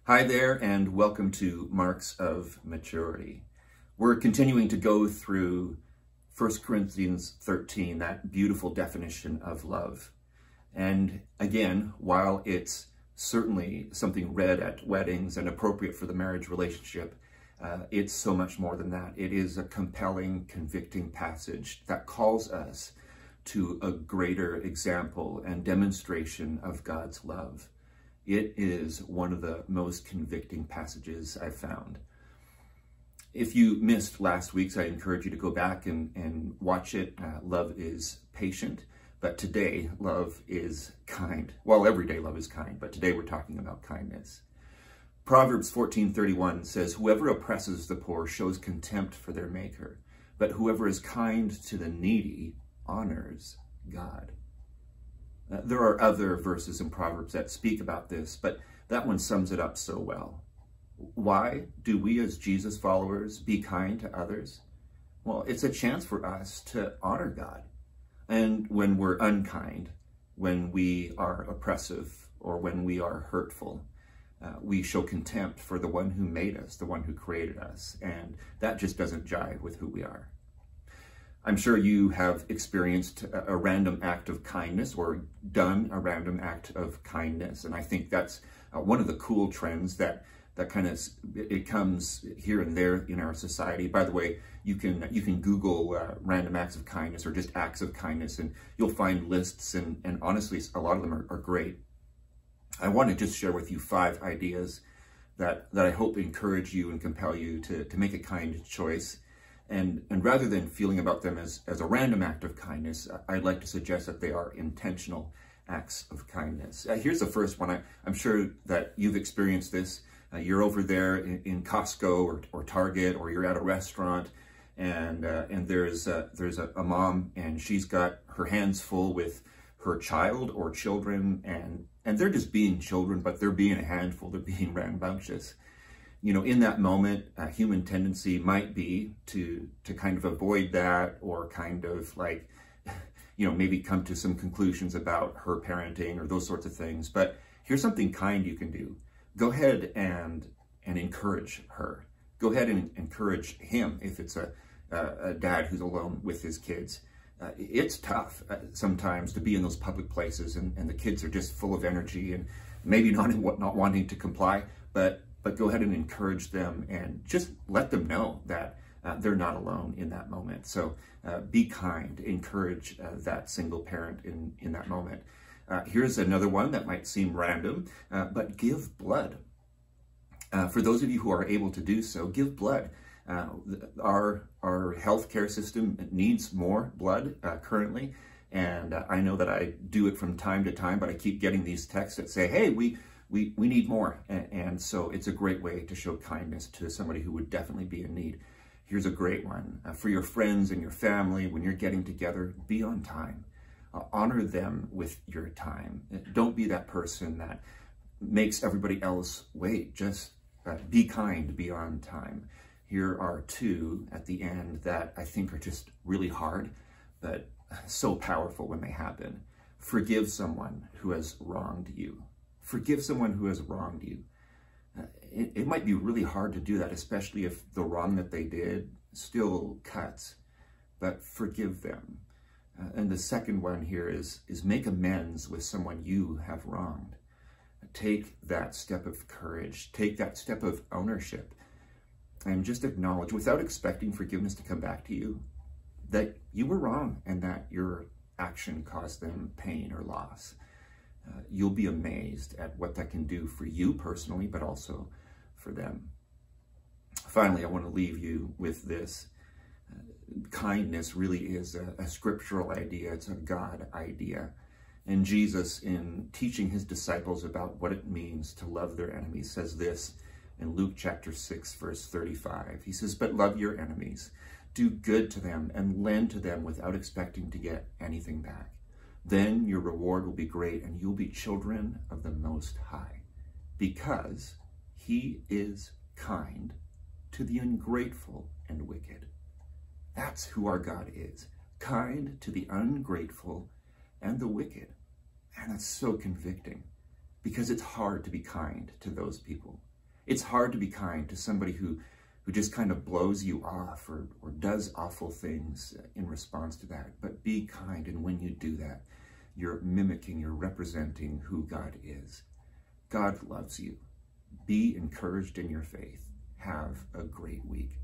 Hi there, and welcome to Marks of Maturity. We're continuing to go through 1 Corinthians 13, that beautiful definition of love. And again, while it's certainly something read at weddings and appropriate for the marriage relationship, it's so much more than that. It is a compelling, convicting passage that calls us to a greater example and demonstration of God's love. It is one of the most convicting passages I've found. If you missed last week's, I encourage you to go back and watch it. Love is patient, but today love is kind. Well, every day love is kind, but today we're talking about kindness. Proverbs 14:31 says, "Whoever oppresses the poor shows contempt for their maker, but whoever is kind to the needy honors God." There are other verses in Proverbs that speak about this, but that one sums it up so well. Why do we as Jesus followers be kind to others? Well, it's a chance for us to honor God. And when we're unkind, when we are oppressive, or when we are hurtful, we show contempt for the one who made us, the one who created us. And that just doesn't jive with who we are. I'm sure you have experienced a random act of kindness or done a random act of kindness. And I think that's one of the cool trends that kind of, it comes here and there in our society. By the way, you can Google random acts of kindness or just acts of kindness, and you'll find lists, and honestly, a lot of them are great. I want to just share with you 5 ideas that I hope encourage you and compel you to make a kind choice. And rather than feeling about them as a random act of kindness, I'd like to suggest that they are intentional acts of kindness. Here's the first one. I'm sure that you've experienced this. You're over there in Costco or Target, or you're at a restaurant, and there's a mom, and she's got her hands full with her child or children, and they're just being children, but they're being a handful. They're being rambunctious. You know, in that moment, a human tendency might be to kind of avoid that, or kind of like, you know, maybe come to some conclusions about her parenting or those sorts of things. But here's something kind you can do. Go ahead and encourage her. Go ahead and encourage him if it's a dad who's alone with his kids. It's tough sometimes to be in those public places, and the kids are just full of energy and maybe not wanting to comply, but go ahead and encourage them and just let them know that they're not alone in that moment. So be kind, encourage that single parent in that moment. Here's another one that might seem random, but give blood. For those of you who are able to do so, give blood. Our healthcare system needs more blood currently, and I know that I do it from time to time, but I keep getting these texts that say, hey, we need more. And so it's a great way to show kindness to somebody who would definitely be in need. Here's a great one. For your friends and your family, when you're getting together, be on time. Honor them with your time. Don't be that person that makes everybody else wait. Just be kind, be on time. Here are 2 at the end that I think are just really hard, but so powerful when they happen. Forgive someone who has wronged you. Forgive someone who has wronged you. It might be really hard to do that, especially if the wrong that they did still cuts, but forgive them. And the second one here is make amends with someone you have wronged. Take that step of courage, take that step of ownership, and just acknowledge, without expecting forgiveness to come back to you, that you were wrong and that your action caused them pain or loss. You'll be amazed at what that can do for you personally, but also for them. Finally, I want to leave you with this. Kindness really is a scriptural idea. It's a God idea. And Jesus, in teaching his disciples about what it means to love their enemies, says this in Luke chapter 6, verse 35. He says, "But love your enemies, do good to them, and lend to them without expecting to get anything back. Then your reward will be great, and you'll be children of the Most High, because he is kind to the ungrateful and wicked." That's who our God is, kind to the ungrateful and the wicked. And that's so convicting, because it's hard to be kind to those people. It's hard to be kind to somebody who just kind of blows you off or does awful things in response to that. But be kind, and when you do that, you're mimicking, you're representing who God is. God loves you. Be encouraged in your faith. Have a great week.